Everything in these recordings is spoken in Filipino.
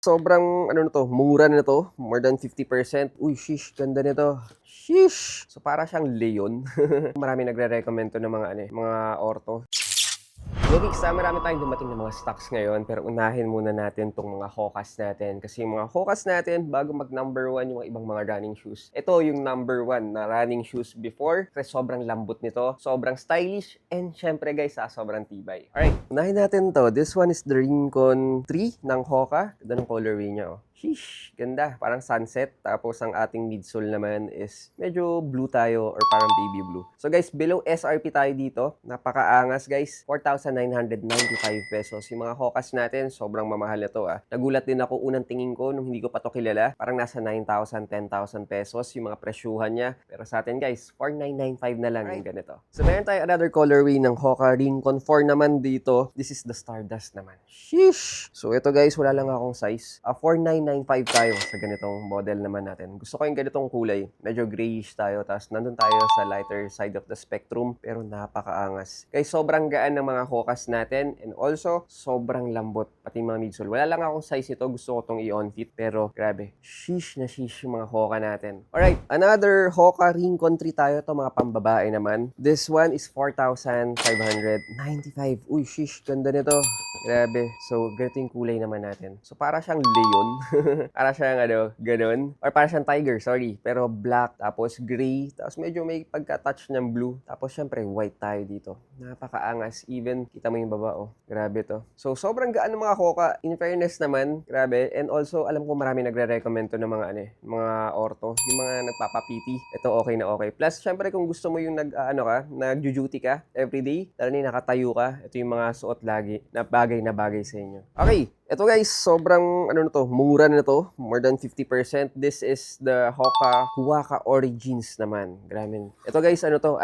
Sobrang ano na 'to, mura na 'to, more than 50%. Uy, sheesh, ganda nito. Sheesh! So, para siyang leon. Maraming nagre-recommend 'to ng mga ano, mga orto. Geeks, marami tayong dumating na mga stocks ngayon, pero unahin muna natin tong mga Hokas natin. Kasi yung mga Hokas natin, bago mag number 1 yung ibang mga running shoes. Ito yung number 1 na running shoes before, kasi sobrang lambot nito, sobrang stylish, and syempre guys, sobrang tibay. Alright, unahin natin to. This one is the Rincon 3 ng Hoka. Ganda ng colorway niya, oh. Sheesh, ganda. Parang sunset. Tapos ang ating midsole naman is medyo blue tayo or parang baby blue. So guys, below SRP tayo dito. Napakaangas guys. 4,995 pesos. Yung mga Hokas natin, sobrang mamahal na to ah. Nagulat din ako unang tingin ko nung hindi ko pa to kilala. Parang nasa 9,000, 10,000 pesos yung mga presyuhan niya. Pero sa atin guys, 4,995 na lang yung ganito. So meron tayo another colorway ng Hoka Rincon 4 naman dito. This is the Stardust naman. Sheesh! So ito guys, wala lang akong size. 4,995 tayo sa ganitong model naman natin. Gusto ko yung ganitong kulay. Medyo grayish tayo. Tapos nandun tayo sa lighter side of the spectrum. Pero napakaangas. Guys, sobrang gaan ng mga Hokas natin. And also, sobrang lambot. Pati mga midsole. Wala lang akong size ito. Gusto ko itong i-on fit. Pero grabe. Sheesh na sheesh yung mga Hoka natin. Alright, another Hoka Rincon 3 tayo. Ito mga pambabae naman. This one is 4,595. Uy, sheesh. Ganda nito. Grabe. So, ganito yung kulay naman natin. So, para siyang leon. Para siyang ano, ganun. Or para siyang tiger, sorry. Pero black, tapos gray, tapos medyo may pagka-touch ng blue. Tapos syempre, white tayo dito. Napakaangas. Even, kita mo yung baba, oh. Grabe to. So, sobrang gaan ng mga Hoka. In fairness naman, grabe. And also, alam ko marami nagre-recommend to ng mga ano, mga orto. Yung mga nagpapapiti. Ito okay na okay. Plus, syempre, kung gusto mo yung nag-duty ka everyday, lalo na nakatayo ka, ito yung mga suot lagi na bagay sa inyo. Okay. Ito guys, sobrang ano na to, mura na to, more than 50%. This is the Huaka Origins naman. Grabe. Ito guys, ano to,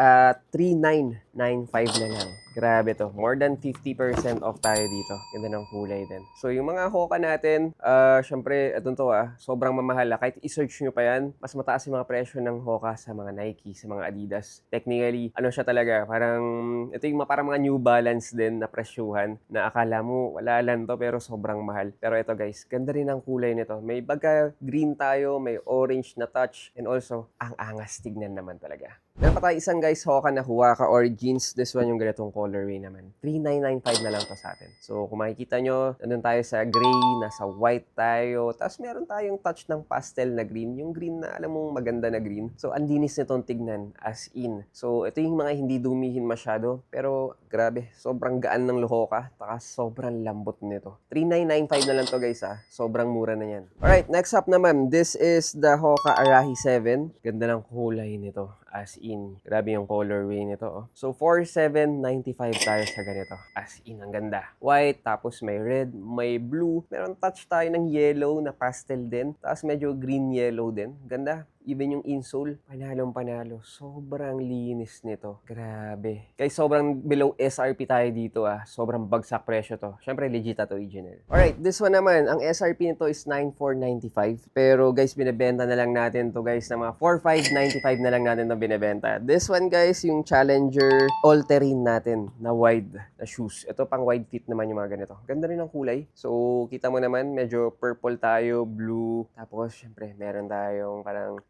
3,995 na lang. Grabe to, more than 50% off tayo dito. Ganda ng kulay din. So yung mga Hoka natin, syempre, ito to sobrang mamahal. Kahit i-search nyo pa yan, mas mataas yung mga presyo ng Hoka sa mga Nike, sa mga Adidas. Technically, ano siya talaga, parang, ito yung parang mga New Balance din na presyuhan, na akala mo, wala lang to, pero sobrang mahal. Pero ito guys, ganda rin ang kulay nito. May baga green tayo, may orange na touch, and also, ang angas tignan naman talaga. Meron pa tayo isang guys, Hoka na Huaka Origins. This one yung ganitong colorway naman. 3,995 na lang to sa atin. So, kung makikita nyo, nandun tayo sa gray, nasa white tayo. Tapos meron tayong touch ng pastel na green. Yung green na alam mong maganda na green. So, ang linis nitong tignan as in. So, ito yung mga hindi dumihin masyado. Pero, grabe, sobrang gaan ng Hoka. Taka sobrang lambot nito. 3,995 na lang to guys Sobrang mura na yan. Alright, next up naman. This is the Hoka Arahi 7. Ganda ng kulay nito. As in, grabe yung colorway nito. Oh. So, 4,795 tayo sa ganito. As in, ang ganda. White, tapos may red, may blue. Meron touch tayo ng yellow na pastel din. Tapos medyo green-yellow din. Ganda. Even yung insole, panalong-panalo. Sobrang linis nito. Grabe. Guys, sobrang below SRP tayo dito Sobrang bagsak presyo to. Syempre, legit at original. Alright, this one naman. Ang SRP nito is 9,495. Pero guys, binibenta na lang natin to guys na mga 4,595 na lang natin to binibenta. This one guys, yung Challenger all-terrain natin na wide na shoes. Ito pang wide fit naman yung mga ganito. Ganda rin ang kulay. So, kita mo naman, medyo purple tayo, blue. Tapos, syempre, meron tayong parang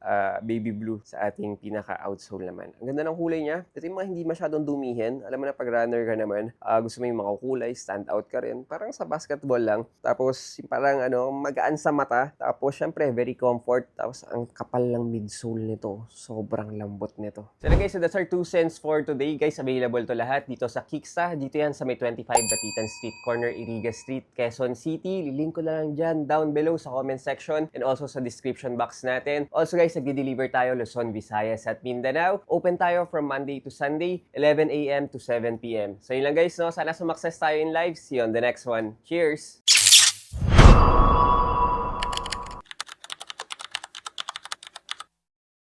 baby blue sa ating pinaka-outsole naman. Ang ganda ng kulay niya. Ito yung mga hindi masyadong dumihin. Alam mo na pag runner ka naman, gusto mo yung makukulay, stand out ka rin. Parang sa basketball lang. Tapos parang magaan sa mata. Tapos syempre, very comfort. Tapos ang kapal lang midsole nito. Sobrang lambot nito. So guys, so that's our 2 cents for today. Guys, available to lahat dito sa Kicksta. Dito yan sa may 25 Dapitan Street, corner Iriga Street, Quezon City. Lilink ko na lang dyan down below sa comment section and also sa description box natin. Also guys, nagde-deliver tayo Luzon, Visayas at Mindanao. Open tayo from Monday to Sunday, 11 a.m. to 7 p.m. So yun lang guys, no? Sana sumakses tayo in live. See you on the next one. Cheers!